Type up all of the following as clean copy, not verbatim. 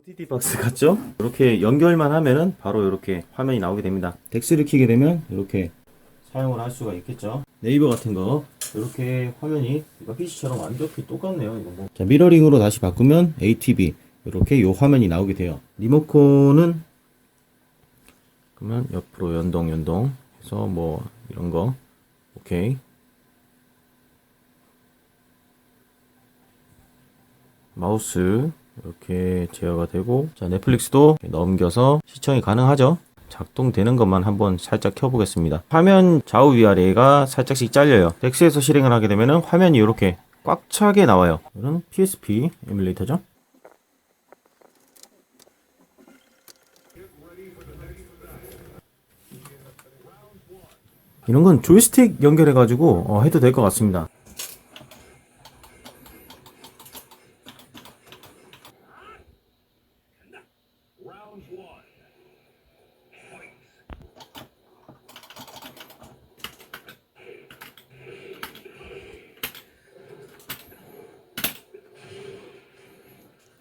OTT 박스 같죠? 이렇게 연결만 하면은 바로 이렇게 화면이 나오게 됩니다. 덱스를 키게 되면 이렇게 사용을 할 수가 있겠죠. 네이버 같은 거 이렇게 화면이 PC처럼 완벽히 똑같네요. 이거 뭐. 자, 미러링으로 다시 바꾸면 ATB 이렇게 요 화면이 나오게 돼요. 리모컨은 그러면 옆으로 연동 해서 뭐 이런 거 오케이. 마우스 이렇게 제어가 되고, 자, 넷플릭스도 넘겨서 시청이 가능하죠. 작동되는 것만 한번 살짝 켜보겠습니다. 화면 좌우 위아래가 살짝씩 잘려요. 덱스에서 실행을 하게 되면 화면이 이렇게 꽉 차게 나와요. 이건 PSP 에뮬레이터죠. 이런 건 조이스틱 연결해가지고 해도 될 것 같습니다.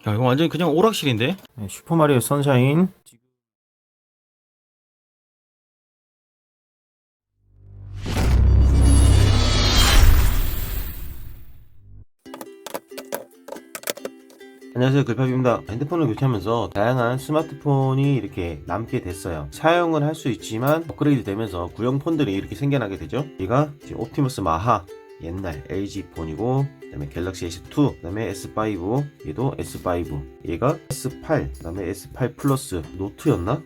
야, 이거 완전 그냥 오락실인데? 네, 슈퍼마리오 선샤인. 안녕하세요, 글팝입니다. 핸드폰을 교체하면서 다양한 스마트폰이 이렇게 남게 됐어요. 사용을 할 수 있지만 업그레이드 되면서 구형 폰들이 이렇게 생겨나게 되죠. 얘가 지금 옵티머스 마하, 옛날 LG 폰이고, 그 다음에 갤럭시 S2, 그 다음에 S5, 얘도 S5, 얘가 S8, 그 다음에 S8 플러스, 노트였나?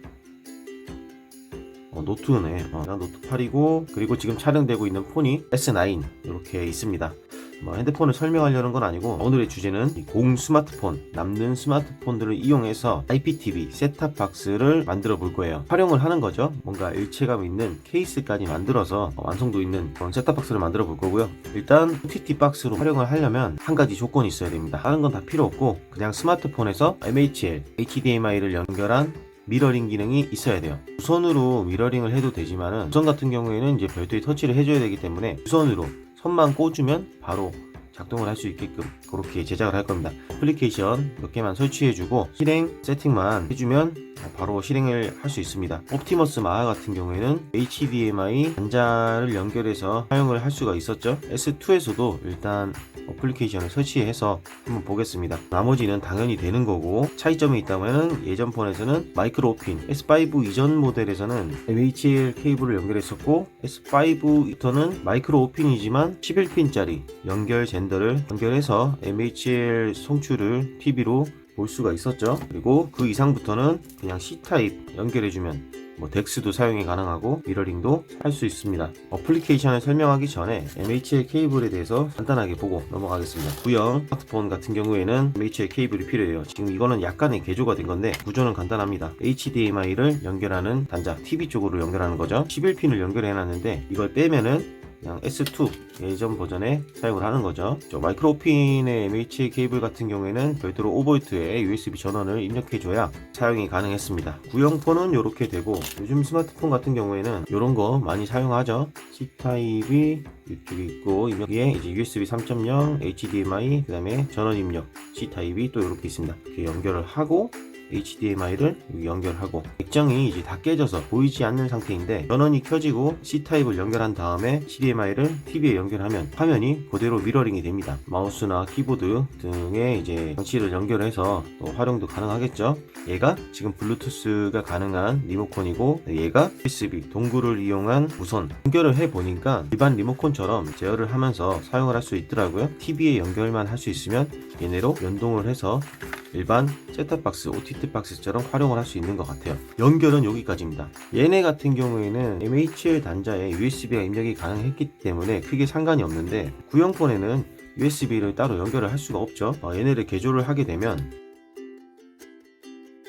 노트네. 노트 8이고, 그리고 지금 촬영되고 있는 폰이 S9 이렇게 있습니다. 핸드폰을 설명하려는 건 아니고, 오늘의 주제는 공 스마트폰, 남는 스마트폰들을 이용해서 IPTV 셋탑박스를 만들어 볼 거예요. 활용을 하는 거죠. 뭔가 일체감 있는 케이스까지 만들어서 완성도 있는 그런 셋탑박스를 만들어 볼 거고요. 일단 OTT 박스로 활용을 하려면 한 가지 조건이 있어야 됩니다. 다른 건 다 필요 없고, 그냥 스마트폰에서 MHL, HDMI를 연결한 미러링 기능이 있어야 돼요. 무선으로 미러링을 해도 되지만은, 무선 같은 경우에는 이제 별도의 터치를 해줘야 되기 때문에 무선으로 선만 꽂으면 바로 작동을 할 수 있게끔 그렇게 제작을 할 겁니다. 애플리케이션 몇 개만 설치해주고 실행 세팅만 해주면 바로 실행을 할 수 있습니다. 옵티머스 마하 같은 경우에는 HDMI 단자를 연결해서 사용을 할 수가 있었죠. S2에서도 일단 애플리케이션을 설치해서 한번 보겠습니다. 나머지는 당연히 되는 거고, 차이점이 있다면 예전 폰에서는 마이크로 오핀, S5 이전 모델에서는 MHL 케이블을 연결했었고, S5부터는 마이크로 오핀이지만 11핀짜리 연결 젠더를 연결해서 MHL 송출을 TV로 볼 수가 있었죠. 그리고 그 이상부터는 그냥 C타입 연결해주면 덱스도 사용이 가능하고 미러링도 할 수 있습니다. 어플리케이션을 설명하기 전에 MHL 케이블에 대해서 간단하게 보고 넘어가겠습니다. 구형 스마트폰 같은 경우에는 MHL 케이블이 필요해요. 지금 이거는 약간의 개조가 된 건데 구조는 간단합니다. HDMI를 연결하는 단자, TV 쪽으로 연결하는 거죠. 11핀을 연결해 놨는데 이걸 빼면은 그냥 S2 예전 버전에 사용을 하는 거죠. 마이크로핀의 MHA 케이블 같은 경우에는 별도로 5V의 USB 전원을 입력해줘야 사용이 가능했습니다. 구형폰은 이렇게 되고, 요즘 스마트폰 같은 경우에는 이런 거 많이 사용하죠. C타입이 이쪽에 있고, 여기에 이제 USB 3.0, HDMI, 그 다음에 전원 입력 C타입이 또 이렇게 있습니다. 이렇게 연결을 하고 HDMI를 연결하고, 액정이 이제 다 깨져서 보이지 않는 상태인데 전원이 켜지고 C타입을 연결한 다음에 HDMI를 TV에 연결하면 화면이 그대로 미러링이 됩니다. 마우스나 키보드 등의 이제 장치를 연결해서 또 활용도 가능하겠죠. 얘가 지금 블루투스가 가능한 리모컨이고, 얘가 USB 동굴을 이용한 무선. 연결을 해보니까 일반 리모컨처럼 제어를 하면서 사용을 할 수 있더라고요. TV에 연결만 할 수 있으면 얘네로 연동을 해서 일반 셋탑박스, OTT 박스처럼 활용을 할 수 있는 것 같아요. 연결은 여기까지입니다. 얘네 같은 경우에는 MHL 단자에 USB가 입력이 가능했기 때문에 크게 상관이 없는데, 구형폰에는 USB를 따로 연결을 할 수가 없죠. 얘네를 개조를 하게 되면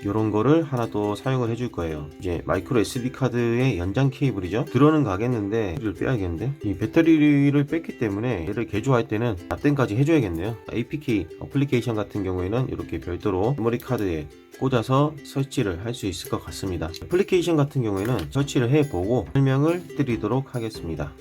이런 거를 하나 더 사용을 해줄 거예요. 이제 마이크로 SD 카드의 연장 케이블이죠. 들어는 가겠는데 이를 빼야겠는데, 이 배터리를 뺐기 때문에 얘를 개조할 때는 납땜까지 해줘야겠네요. APK 어플리케이션 같은 경우에는 이렇게 별도로 메모리 카드에 꽂아서 설치를 할 수 있을 것 같습니다. 애플리케이션 같은 경우에는 설치를 해보고 설명을 드리도록 하겠습니다.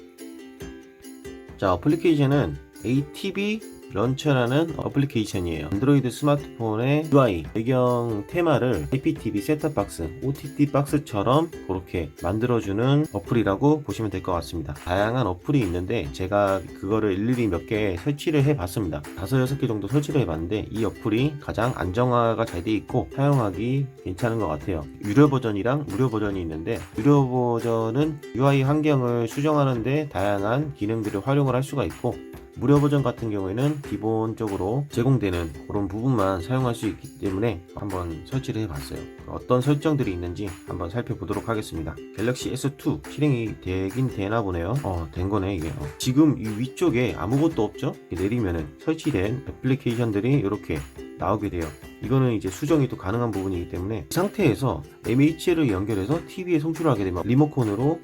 자, 어플리케이션은 ATV 런처라는 어플리케이션이에요. 안드로이드 스마트폰의 UI 배경 테마를 IPTV 셋탑박스, OTT 박스처럼 그렇게 만들어주는 어플이라고 보시면 될 것 같습니다. 다양한 어플이 있는데 제가 그거를 일일이 몇 개 설치를 해봤습니다. 5-6개 정도 설치를 해봤는데 이 어플이 가장 안정화가 잘 돼 있고 사용하기 괜찮은 것 같아요. 유료 버전이랑 무료 버전이 있는데 유료 버전은 UI 환경을 수정하는데 다양한 기능들을 활용을 할 수가 있고, 무료 버전 같은 경우에는 기본적으로 제공되는 그런 부분만 사용할 수 있기 때문에 한번 설치를 해봤어요. 어떤 설정들이 있는지 한번 살펴보도록 하겠습니다. 갤럭시 S2 실행이 되긴 되나 보네요. 된 거네 이게. 지금 이 위쪽에 아무것도 없죠? 내리면은 설치된 애플리케이션들이 이렇게 나오게 돼요. 이거는 이제 수정이 또 가능한 부분이기 때문에 이 상태에서 MH를 연결해서 TV에 송출을 하게 되면 리모컨으로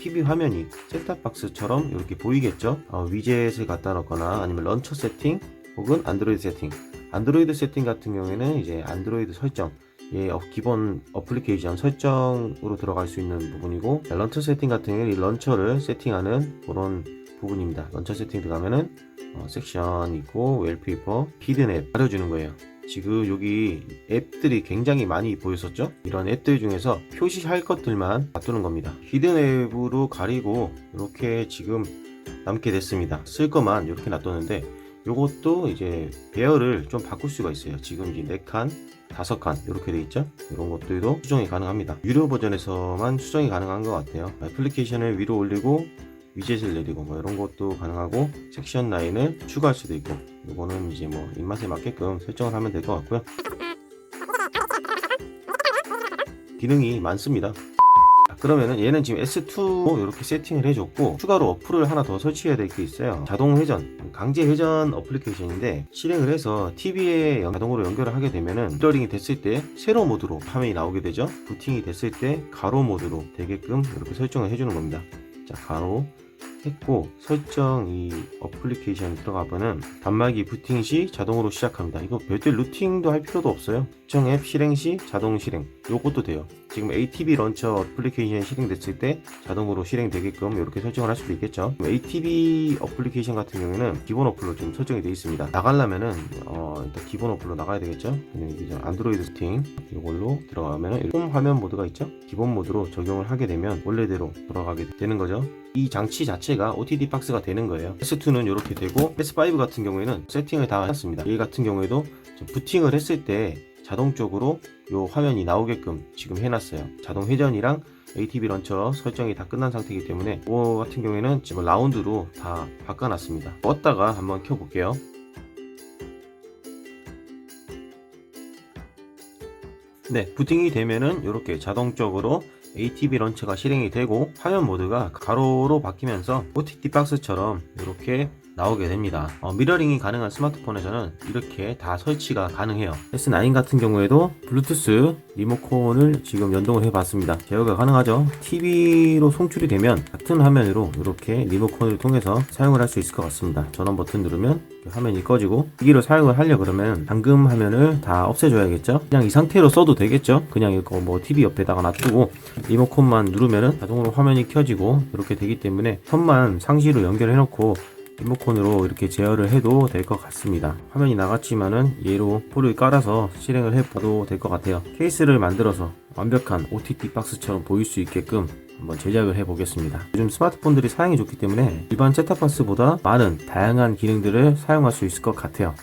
TV 화면이 셋탑박스처럼 이렇게 보이겠죠. 위젯을 갖다 놓거나 아니면 런처 세팅 혹은 안드로이드 세팅. 안드로이드 세팅 같은 경우에는 이제 안드로이드 설정, 기본 어플리케이션 설정으로 들어갈 수 있는 부분이고, 런처 세팅 같은 경우에는 이 런처를 세팅하는 그런 부분입니다. 런처 세팅 들어가면은 섹션 있고 웰페이퍼, 히든 앱 가려주는 거예요. 지금 여기 앱들이 굉장히 많이 보였었죠. 이런 앱들 중에서 표시할 것들만 놔두는 겁니다. 히든 앱으로 가리고 이렇게 지금 남게 됐습니다. 쓸 것만 이렇게 놔뒀는데 요것도 이제 배열을 좀 바꿀 수가 있어요. 지금 이제 4칸 5칸 이렇게 돼 있죠. 이런 것들도 수정이 가능합니다. 유료 버전에서만 수정이 가능한 것 같아요. 애플리케이션을 위로 올리고 위젯을 내리고 이런 것도 가능하고, 섹션 라인을 추가할 수도 있고, 이거는 이제 입맛에 맞게끔 설정을 하면 될 것 같고요. 기능이 많습니다. 그러면은 얘는 지금 S2 이렇게 세팅을 해줬고, 추가로 어플을 하나 더 설치해야 될 게 있어요. 자동 회전, 강제 회전 어플리케이션인데 실행을 해서 TV에 자동으로 연결을 하게 되면은 미러링이 됐을 때 세로 모드로 화면이 나오게 되죠. 부팅이 됐을 때 가로 모드로 되게끔 이렇게 설정을 해주는 겁니다. 자, 가로 했고, 설정 이 어플리케이션 들어가 보면 단말기 부팅 시 자동으로 시작합니다. 이거 별도의 루팅도 할 필요도 없어요. 설정 앱 실행 시 자동 실행, 요것도 돼요. 지금 ATV 런처 어플리케이션 실행됐을 때 자동으로 실행되게끔 이렇게 설정을 할 수도 있겠죠. ATV 어플리케이션 같은 경우에는 기본 어플로 좀 설정이 되어 있습니다. 나가려면은 일단 기본 어플로 나가야 되겠죠. 안드로이드 세팅 이걸로 들어가면은 홈 화면 모드가 있죠. 기본 모드로 적용을 하게 되면 원래대로 돌아가게 되는 거죠. 이 장치 자체가 OTT 박스가 되는 거예요. S2는 이렇게 되고, S5 같은 경우에는 세팅을 다 해놨습니다. 얘 같은 경우에도 부팅을 했을 때 자동적으로 요 화면이 나오게끔 지금 해놨어요. 자동 회전이랑 ATV 런처 설정이 다 끝난 상태이기 때문에 이거 같은 경우에는 지금 라운드로 다 바꿔놨습니다. 껐다가 한번 켜볼게요. 네, 부팅이 되면은 이렇게 자동적으로 ATV 런처가 실행이 되고 화면 모드가 가로로 바뀌면서 OTT 박스처럼 이렇게 나오게 됩니다. 미러링이 가능한 스마트폰에서는 이렇게 다 설치가 가능해요. S9 같은 경우에도 블루투스 리모컨을 지금 연동을 해봤습니다. 제어가 가능하죠. TV로 송출이 되면 같은 화면으로 이렇게 리모컨을 통해서 사용을 할 수 있을 것 같습니다. 전원 버튼 누르면 화면이 꺼지고, 기기로 사용을 하려 그러면 잠금 화면을 다 없애줘야겠죠. 그냥 이 상태로 써도 되겠죠. 그냥 이거 TV 옆에다가 놔두고 리모컨만 누르면은 자동으로 화면이 켜지고 이렇게 되기 때문에 선만 상시로 연결해 놓고 리모컨으로 이렇게 제어를 해도 될 것 같습니다. 화면이 나갔지만은 얘로 폴을 깔아서 실행을 해봐도 될 것 같아요. 케이스를 만들어서 완벽한 OTT 박스처럼 보일 수 있게끔 한번 제작을 해 보겠습니다. 요즘 스마트폰들이 사양이 좋기 때문에 일반 셋탑박스보다 많은 다양한 기능들을 사용할 수 있을 것 같아요.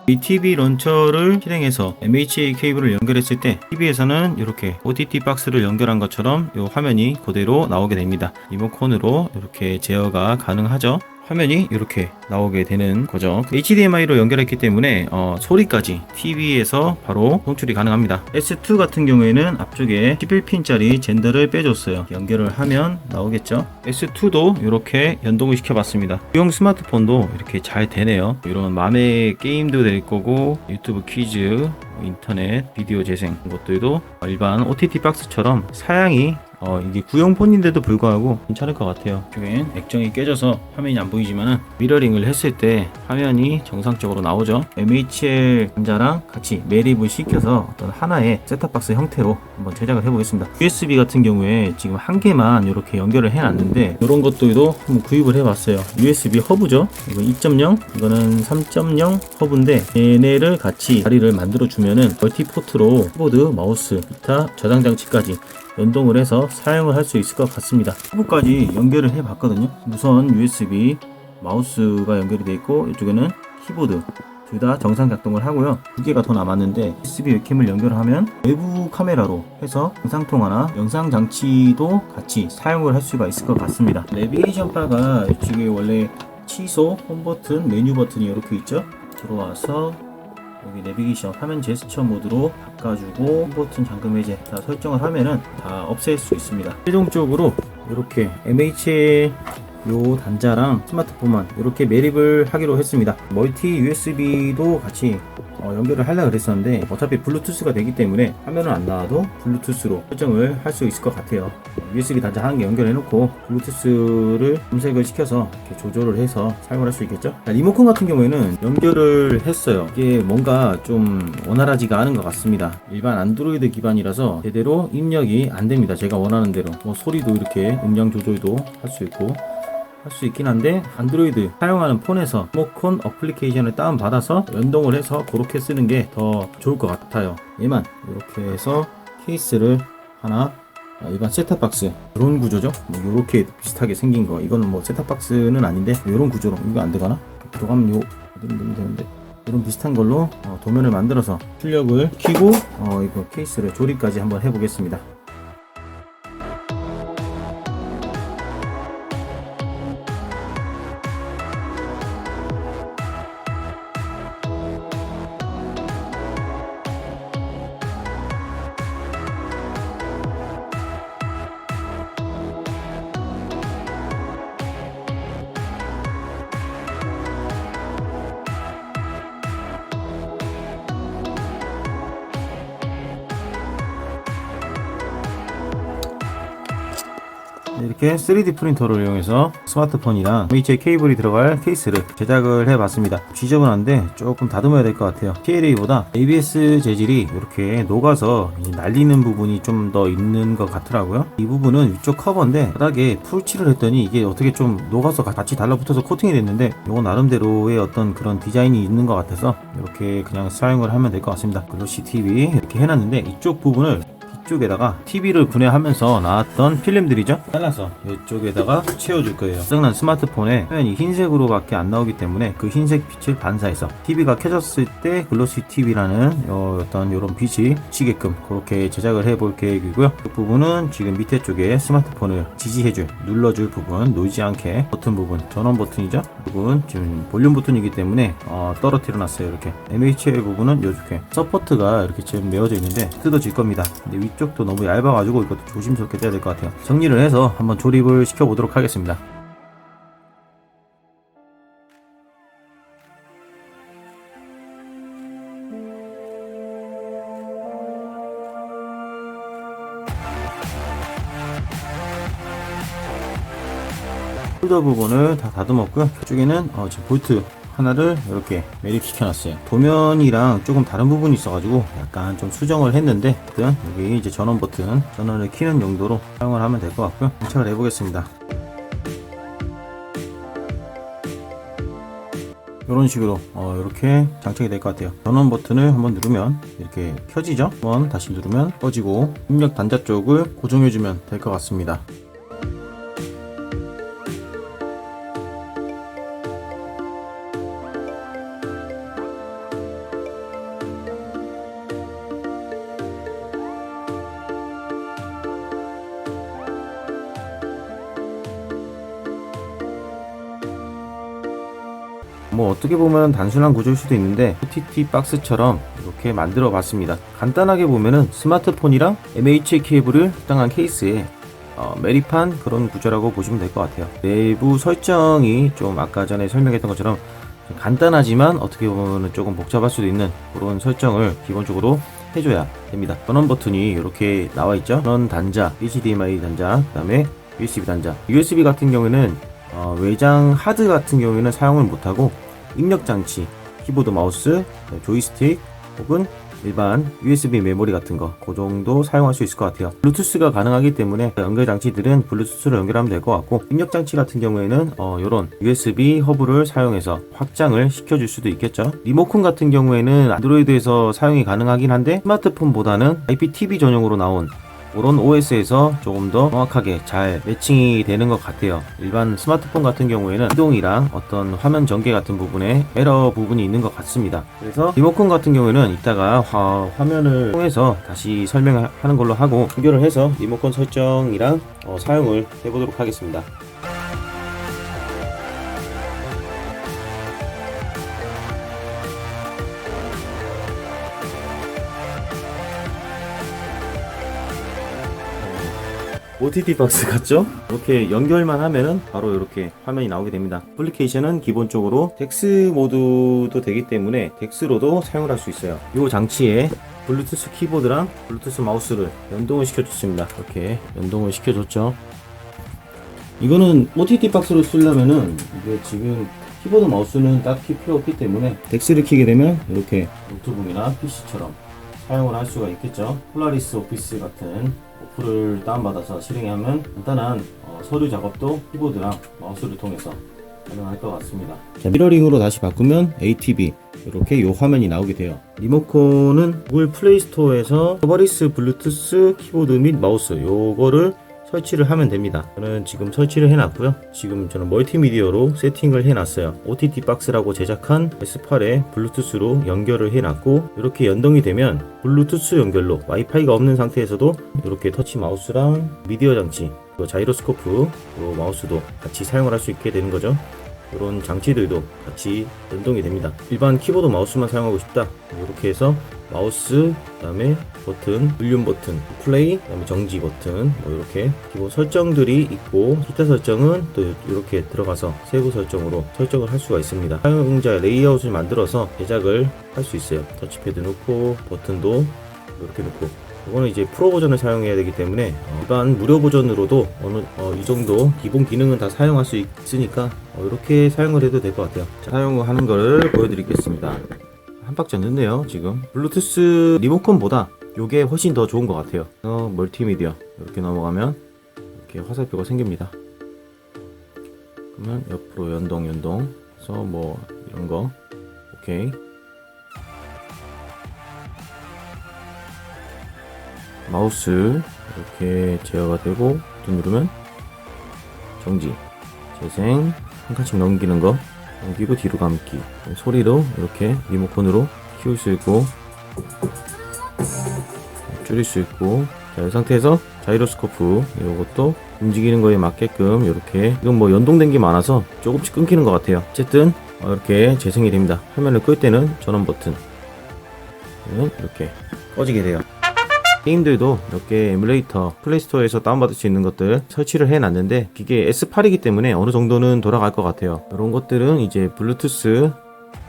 이 TV 런처를 실행해서 MHA 케이블을 연결했을 때 TV에서는 이렇게 OTT 박스를 연결한 것처럼 이 화면이 그대로 나오게 됩니다. 리모컨으로 이렇게 제어가 가능하죠. 화면이 이렇게 나오게 되는 거죠. HDMI로 연결했기 때문에 소리까지 TV에서 바로 송출이 가능합니다. S2 같은 경우에는 앞쪽에 11핀짜리 젠더를 빼줬어요. 연결을 하면 나오겠죠. S2도 이렇게 연동을 시켜봤습니다. 구형 스마트폰도 이렇게 잘 되네요. 이런 맘의 게임도 될 거고, 유튜브 퀴즈, 인터넷 비디오 재생 것들도 일반 OTT 박스처럼 사양이 이게 구형 폰인데도 불구하고 괜찮을 것 같아요. 이쪽엔 액정이 깨져서 화면이 안 보이지만은 미러링을 했을 때 화면이 정상적으로 나오죠. MHL 단자랑 같이 매립을 시켜서 어떤 하나의 셋탑박스 형태로 한번 제작을 해보겠습니다. USB 같은 경우에 지금 한 개만 이렇게 연결을 해놨는데 이런 것들도 한번 구입을 해봤어요. USB 허브죠. 이건 2.0, 이거는 3.0 허브인데 얘네를 같이 자리를 만들어 주면은 멀티포트로 키보드, 마우스, 기타 저장 장치까지 연동을 해서 사용을 할 수 있을 것 같습니다. 허브까지 연결을 해 봤거든요. 우선 USB 마우스가 연결이 되어 있고 이쪽에는 키보드 둘 다 정상 작동을 하고요. 두 개가 더 남았는데 USB 웹캠을 연결하면 외부 카메라로 해서 영상통화나 영상 장치도 같이 사용을 할 수가 있을 것 같습니다. 내비게이션 바가 이쪽에 원래 취소, 홈 버튼, 메뉴 버튼이 이렇게 있죠. 들어와서 여기 내비게이션 화면 제스처 모드로 바꿔주고 홈 버튼 잠금 해제 다 설정을 하면은 다 없앨 수 있습니다. 최종적으로 이렇게 MHL 요 단자랑 스마트폰만 이렇게 매립을 하기로 했습니다. 멀티 USB도 같이 연결을 하려고 그랬었는데 어차피 블루투스가 되기 때문에 화면은 안 나와도 블루투스로 설정을 할 수 있을 것 같아요. USB 단자 한 개 연결해 놓고 블루투스를 검색을 시켜서 이렇게 조절을 해서 사용을 할 수 있겠죠. 리모컨 같은 경우에는 연결을 했어요. 이게 뭔가 좀 원활하지가 않은 것 같습니다. 일반 안드로이드 기반이라서 제대로 입력이 안 됩니다. 제가 원하는 대로 소리도 이렇게 음량 조절도 할 수 있고 할 수 있긴 한데 안드로이드 사용하는 폰에서 리모컨 어플리케이션을 다운받아서 연동을 해서 그렇게 쓰는 게 더 좋을 것 같아요. 얘만 이렇게 해서 케이스를 하나 일반 셋탑박스 이런 구조죠. 이렇게 비슷하게 생긴 거 이거는 셋탑박스는 아닌데 이런 구조로 이거 안 되거나 들어가면 어디로 넣으면 되는데 이런 비슷한 걸로 도면을 만들어서 출력을 켜고 이거 케이스를 조립까지 한번 해보겠습니다. 이렇게 3D 프린터를 이용해서 스마트폰이랑 MHL 케이블이 들어갈 케이스를 제작을 해봤습니다. 지저분한데 조금 다듬어야 될 것 같아요. PLA보다 ABS 재질이 이렇게 녹아서 날리는 부분이 좀 더 있는 것 같더라고요. 이 부분은 위쪽 커버인데 바닥에 풀칠을 했더니 이게 어떻게 좀 녹아서 같이 달라붙어서 코팅이 됐는데 이거 나름대로의 어떤 그런 디자인이 있는 것 같아서 이렇게 그냥 사용을 하면 될 것 같습니다. 글로시 TV 이렇게 해놨는데 이쪽 부분을 이쪽에다가 TV를 분해하면서 나왔던 필름들이죠. 잘라서 이쪽에다가 채워줄 거예요. 고장난 스마트폰에 화면이 흰색으로밖에 안 나오기 때문에 그 흰색 빛을 반사해서 TV가 켜졌을 때 글로시 TV라는 어떤 이런 빛이 비치게끔 그렇게 제작을 해볼 계획이고요. 이 부분은 지금 밑에 쪽에 스마트폰을 지지해줄 눌러줄 부분 놓이지 않게 버튼 부분 전원 버튼이죠. 이 부분 지금 볼륨 버튼이기 때문에 떨어뜨려 놨어요. 이렇게 MHL 부분은 이렇게 서포트가 이렇게 지금 메어져 있는데 뜯어질 겁니다. 근데 위쪽도 너무 얇아가지고 이것도 조심스럽게 떼야 될 것 같아요. 정리를 해서 한번 조립을 시켜보도록 하겠습니다. 홀더 부분을 다 다듬었고요. 이쪽에는 지금 볼트 하나를 이렇게 매립시켜 놨어요. 도면이랑 조금 다른 부분이 있어가지고 약간 좀 수정을 했는데 일단 여기 이제 전원 버튼 전원을 키는 용도로 사용을 하면 될 것 같고요. 장착을 해보겠습니다. 이런 식으로 이렇게 장착이 될 것 같아요. 전원 버튼을 한번 누르면 이렇게 켜지죠. 한번 다시 누르면 꺼지고 입력 단자 쪽을 고정해주면 될 것 같습니다. 어떻게 보면 단순한 구조일 수도 있는데 OTT 박스처럼 이렇게 만들어 봤습니다. 간단하게 보면은 스마트폰이랑 MHL 케이블을 해당한 케이스에 매립한 그런 구조라고 보시면 될 것 같아요. 내부 설정이 좀 아까 전에 설명했던 것처럼 간단하지만 어떻게 보면 조금 복잡할 수도 있는 그런 설정을 기본적으로 해줘야 됩니다. 전원 버튼이 이렇게 나와 있죠. 전원 단자, HDMI 단자, 그 다음에 USB 단자. USB 같은 경우에는 외장 하드 같은 경우에는 사용을 못하고 입력 장치, 키보드, 마우스, 조이스틱 혹은 일반 USB 메모리 같은 거 그 정도 사용할 수 있을 것 같아요. 블루투스가 가능하기 때문에 연결 장치들은 블루투스로 연결하면 될 것 같고, 입력 장치 같은 경우에는 이런 USB 허브를 사용해서 확장을 시켜줄 수도 있겠죠. 리모컨 같은 경우에는 안드로이드에서 사용이 가능하긴 한데 스마트폰보다는 IPTV 전용으로 나온 그런 OS에서 조금 더 정확하게 잘 매칭이 되는 것 같아요. 일반 스마트폰 같은 경우에는 이동이랑 어떤 화면 전개 같은 부분에 에러 부분이 있는 것 같습니다. 그래서 리모컨 같은 경우에는 이따가 화면을 통해서 다시 설명하는 걸로 하고, 연결을 해서 리모컨 설정이랑 사용을 해보도록 하겠습니다. OTT 박스 같죠? 이렇게 연결만 하면은 바로 이렇게 화면이 나오게 됩니다. 애플리케이션은 기본적으로 덱스 모드도 되기 때문에 덱스로도 사용을 할 수 있어요. 이 장치에 블루투스 키보드랑 블루투스 마우스를 연동을 시켜줬습니다. 이렇게 연동을 시켜줬죠. 이거는 OTT 박스로 쓰려면은 이게 지금 키보드 마우스는 딱히 필요 없기 때문에 덱스를 키게 되면 이렇게 노트북이나 PC처럼 사용을 할 수가 있겠죠. 폴라리스 오피스 같은 어플을 다운받아서 실행하면 간단한 서류 작업도 키보드랑 마우스를 통해서 가능할 것 같습니다. 자, 미러링으로 다시 바꾸면 ATV 이렇게 이 화면이 나오게 돼요. 리모컨은 구글 플레이스토어에서 터버리스 블루투스 키보드 및 마우스 요거를 설치를 하면 됩니다. 저는 지금 설치를 해놨고요. 지금 저는 멀티미디어로 세팅을 해놨어요. OTT 박스라고 제작한 S8에 블루투스로 연결을 해놨고, 이렇게 연동이 되면 블루투스 연결로 와이파이가 없는 상태에서도 이렇게 터치 마우스랑 미디어 장치, 자이로스코프 마우스도 같이 사용을 할 수 있게 되는 거죠. 이런 장치들도 같이 연동이 됩니다. 일반 키보드 마우스만 사용하고 싶다, 이렇게 해서 마우스, 그 다음에 버튼, 볼륨 버튼, 플레이, 그 다음에 정지 버튼, 이렇게 기본 설정들이 있고, 기타 설정은 또 이렇게 들어가서 세부 설정으로 설정을 할 수가 있습니다. 사용자 레이아웃을 만들어서 제작을 할 수 있어요. 터치패드 놓고 버튼도 이렇게 놓고. 이거는 이제 프로 버전을 사용해야 되기 때문에 일반 무료 버전으로도 이 정도 기본 기능은 다 사용할 수 있으니까 이렇게 사용을 해도 될 것 같아요. 자, 사용하는 거를 보여드리겠습니다. 한 박자 늦네요. 지금 블루투스 리모컨보다 이게 훨씬 더 좋은 것 같아요. 멀티미디어 이렇게 넘어가면 이렇게 화살표가 생깁니다. 그러면 옆으로 연동 해서 뭐 이런 거 오케이. 마우스 이렇게 제어가 되고, 버튼 누르면 정지, 재생, 한 칸씩 넘기는 거, 넘기고 뒤로 감기, 소리로 이렇게 리모컨으로 키울 수 있고 줄일 수 있고. 자, 이 상태에서 자이로스코프 이것도 움직이는 거에 맞게끔 이렇게, 이건 뭐 연동된 게 많아서 조금씩 끊기는 것 같아요. 어쨌든 이렇게 재생이 됩니다. 화면을 끌 때는 전원 버튼 이렇게 꺼지게 돼요. 게임들도 몇 개 에뮬레이터 플레이스토어에서 다운받을 수 있는 것들 설치를 해놨는데, 기계 S8이기 때문에 어느 정도는 돌아갈 것 같아요. 이런 것들은 이제 블루투스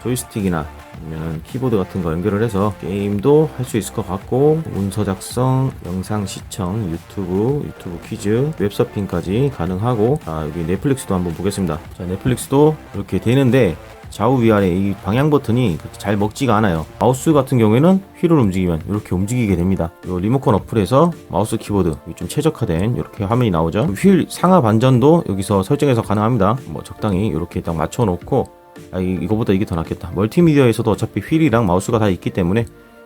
조이스틱이나 아니면 키보드 같은 거 연결을 해서 게임도 할 수 있을 것 같고, 문서 작성, 영상 시청, 유튜브 퀴즈, 웹서핑까지 가능하고. 여기 넷플릭스도 한번 보겠습니다. 자, 넷플릭스도 이렇게 되는데 좌우 위아래 이 방향 버튼이 잘 먹지가 않아요. 마우스 같은 경우에는 휠을 움직이면 이렇게 움직이게 됩니다. 이 리모컨 어플에서 마우스 키보드 좀 최적화된 이렇게 화면이 나오죠. 휠 상하 반전도 여기서 설정해서 가능합니다. 뭐 적당히 이렇게 딱 맞춰 놓고, 이거보다 이게 더 낫겠다. 멀티미디어에서도 어차피 휠이랑 마우스가 다 있기 때문에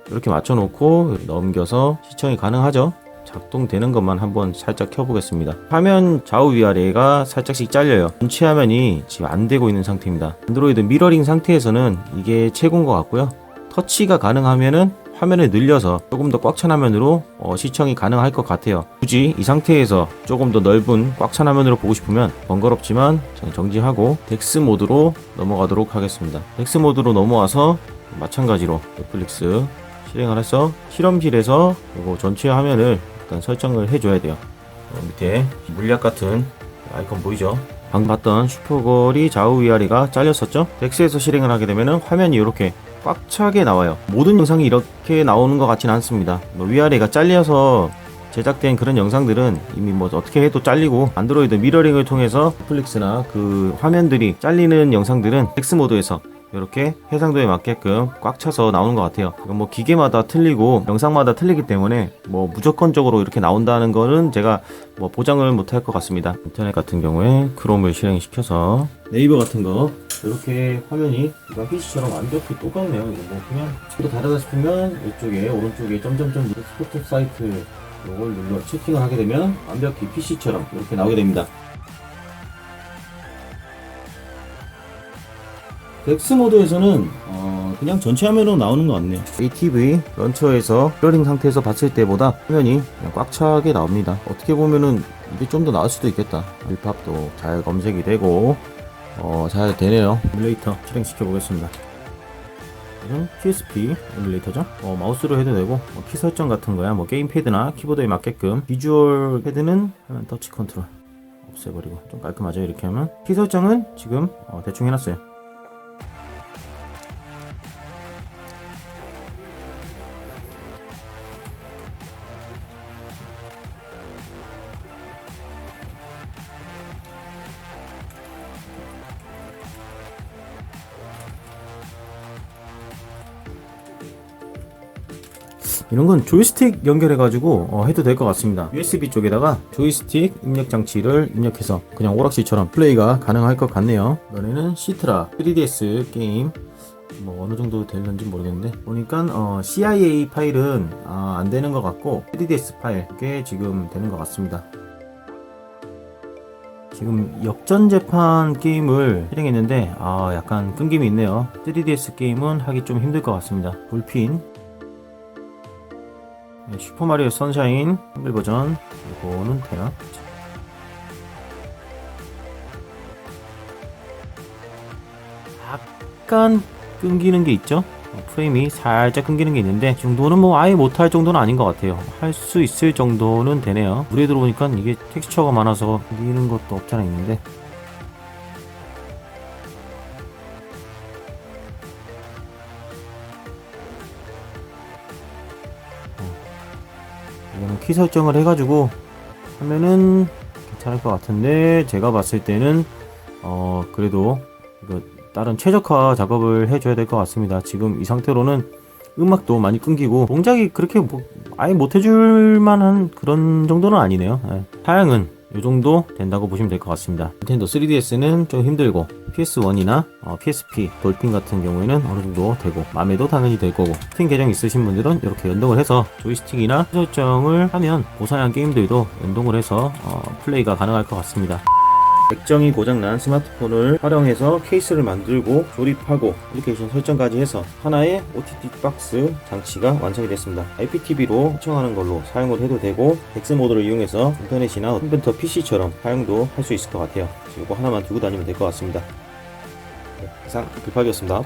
이렇게 맞춰 놓고 넘겨서 시청이 가능하죠. 작동되는 것만 한번 살짝 켜보겠습니다. 화면 좌우 위아래가 살짝씩 잘려요. 전체 화면이 지금 안 되고 있는 상태입니다. 안드로이드 미러링 상태에서는 이게 최고인 것 같고요. 터치가 가능하면은 화면을 늘려서 조금 더 꽉 찬 화면으로 시청이 가능할 것 같아요. 굳이 이 상태에서 조금 더 넓은 꽉 찬 화면으로 보고 싶으면 번거롭지만 정지하고 덱스 모드로 넘어가도록 하겠습니다. 덱스 모드로 넘어와서 마찬가지로 넷플릭스 실행을 해서 실험실에서 이거 전체 화면을 일단 설정을 해줘야 돼요. 밑에 물약 같은 아이콘 보이죠? 방금 봤던 슈퍼걸이 좌우 위아래가 잘렸었죠? 덱스에서 실행을 하게 되면 화면이 이렇게 꽉 차게 나와요. 모든 영상이 이렇게 나오는 것 같지는 않습니다. 뭐 위아래가 잘려서 제작된 그런 영상들은 이미 뭐 어떻게 해도 잘리고, 안드로이드 미러링을 통해서 넷플릭스나 그 화면들이 잘리는 영상들은 X 모드에서 이렇게 해상도에 맞게끔 꽉 차서 나오는 것 같아요. 이건 뭐 기계마다 틀리고 영상마다 틀리기 때문에 뭐 무조건적으로 이렇게 나온다는 거는 제가 뭐 보장을 못할 것 같습니다. 인터넷 같은 경우에 크롬을 실행시켜서 네이버 같은 거 이렇게 화면이 PC처럼 완벽히 똑같네요. 이거 뭐 그냥 또 다르다 싶으면 이쪽에 오른쪽에 점점점 스포츠 사이트 이걸 눌러 체킹을 하게 되면 완벽히 PC처럼 이렇게 나오게 됩니다. X 모드에서는 그냥 전체 화면으로 나오는 것 같네요. ATV 런처에서 미러링 상태에서 봤을 때보다 화면이 그냥 꽉 차게 나옵니다. 어떻게 보면은 이게 좀 더 나을 수도 있겠다. 밀팝도 잘 검색이 되고 잘 되네요. 에뮬레이터 실행시켜 보겠습니다. 이건 PSP 에뮬레이터죠. 마우스로 해도 되고 키 설정 같은 거야 뭐 게임 패드나 키보드에 맞게끔. 비주얼 패드는 터치 컨트롤 없애버리고 좀 깔끔하죠. 이렇게 하면 키 설정은 지금 대충 해놨어요. 이런 건 조이스틱 연결해가지고 해도 될 것 같습니다. USB 쪽에다가 조이스틱 입력 장치를 입력해서 그냥 오락실처럼 플레이가 가능할 것 같네요. 이번에는 시트라 3DS 게임 뭐 어느 정도 되는지 모르겠는데 보니까 CIA 파일은 안 되는 것 같고 3DS 파일 꽤 지금 되는 것 같습니다. 지금 역전재판 게임을 실행했는데 약간 끊김이 있네요. 3DS 게임은 하기 좀 힘들 것 같습니다. 볼핀 슈퍼마리오 선샤인 한글 버전, 이거는 되나? 약간 끊기는 게 있죠? 프레임이 살짝 끊기는 게 있는데 이 정도는 뭐 아예 못할 정도는 아닌 것 같아요. 할 수 있을 정도는 되네요. 물에 들어보니까 이게 텍스처가 많아서 끊기는 것도 없잖아 있는데 이거는 키 설정을 해가지고 하면은 괜찮을 것 같은데 제가 봤을 때는 그래도 이거 다른 최적화 작업을 해줘야 될 것 같습니다. 지금 이 상태로는 음악도 많이 끊기고 동작이 그렇게 뭐 아예 못해줄 만한 그런 정도는 아니네요. 사양은 이 정도 된다고 보시면 될 것 같습니다. 닌텐도 3DS는 좀 힘들고 PS1이나 PSP 돌핀 같은 경우에는 어느 정도 되고 맘에도 당연히 될 거고 스팀 계정 있으신 분들은 이렇게 연동을 해서 조이스틱이나 설정을 하면 고사양 게임들도 연동을 해서 플레이가 가능할 것 같습니다. 액정이 고장난 스마트폰을 활용해서 케이스를 만들고 조립하고 애플리케이션 설정까지 해서 하나의 OTT 박스 장치가 완성이 됐습니다. IPTV로 시청하는 걸로 사용을 해도 되고 X 모드를 이용해서 인터넷이나 컴퓨터 PC처럼 사용도 할 수 있을 것 같아요. 이거 하나만 들고 다니면 될 것 같습니다. 이상 급하기였습니다.